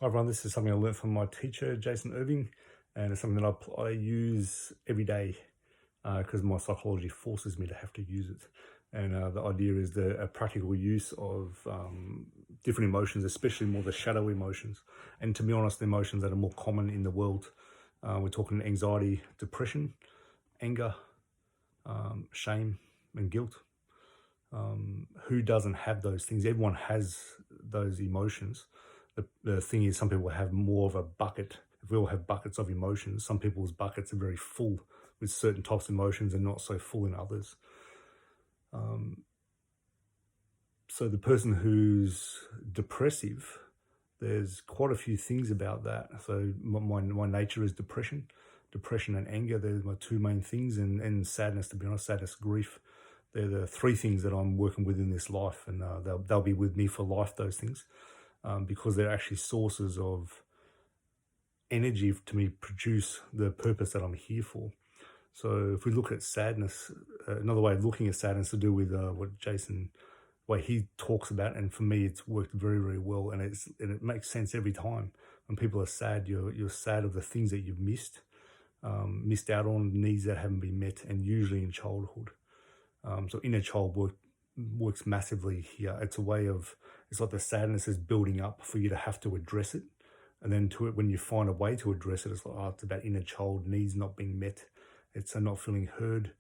Hi everyone, this is something I learned from my teacher, Jason Irving, and it's something that I use every day because my psychology forces me to have to use it. And the idea is a practical use of different emotions, especially more the shadow emotions. And to be honest, the emotions that are more common in the world. We're talking anxiety, depression, anger, shame, and guilt. Who doesn't have those things? Everyone has those emotions. The thing is, some people have more of a bucket. If we all have buckets of emotions, some people's buckets are very full with certain types of emotions and not so full in others. So the person who's depressive, there's quite a few things about that. So my nature is depression and anger. They're my two main things, and sadness, to be honest, sadness, grief. They're the three things that I'm working with in this life, and they'll be with me for life, those things, because they're actually sources of energy to me produce the purpose that I'm here for. So if we look at sadness, another way of looking at sadness to do with what Jason, way he talks about, and for me it's worked very, very well, and it makes sense every time. When people are sad, you're sad of the things that you've missed out on, needs that haven't been met, and usually in childhood. So inner child works massively here. It's a way of, it's like the sadness is building up for you to have to address it. And then when you find a way to address it, it's like, oh, it's about inner child needs not being met. It's not feeling heard.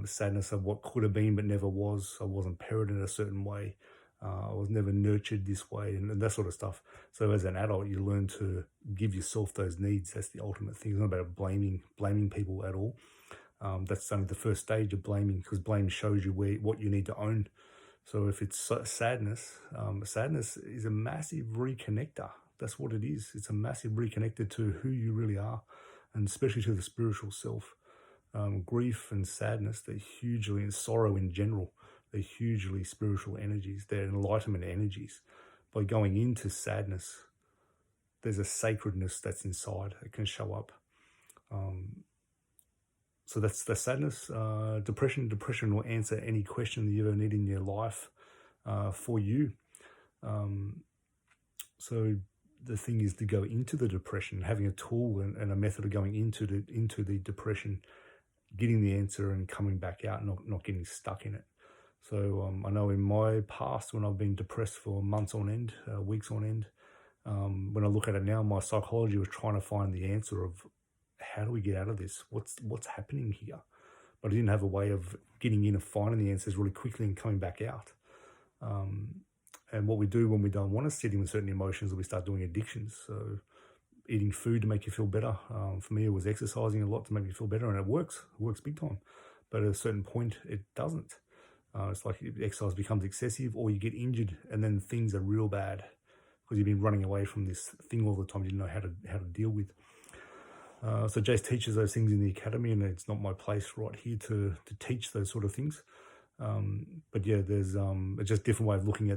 Sadness of what could have been but never was. I wasn't parented a certain way. I was never nurtured this way, and that sort of stuff. So as an adult, you learn to give yourself those needs. That's the ultimate thing. It's not about blaming people at all. That's only the first stage of blaming, because blame shows you what you need to own. So if it's sadness, sadness is a massive reconnector. That's what it is. It's a massive reconnector to who you really are, and especially to the spiritual self. Grief and sadness, they're hugely, and sorrow in general, they're hugely spiritual energies. They're enlightenment energies. By going into sadness, there's a sacredness that's inside. It can show up. So that's the sadness. Depression will answer any question that you ever need in your life for you. So the thing is to go into the depression, having a tool and a method of going into the depression, getting the answer and coming back out, not getting stuck in it. So I know in my past, when I've been depressed for months on end, weeks on end, when I look at it now, my psychology was trying to find the answer of, how do we get out of this? What's happening here? But I didn't have a way of getting in and finding the answers really quickly and coming back out. And what we do when we don't want to sit in with certain emotions, is we start doing addictions. So eating food to make you feel better. For me, it was exercising a lot to make me feel better, and it works big time. But at a certain point, it doesn't. It's like exercise becomes excessive, or you get injured, and then things are real bad because you've been running away from this thing all the time you didn't know how to deal with. So Jace teaches those things in the academy, and it's not my place right here to teach those sort of things. But yeah, there's it's just a different way of looking at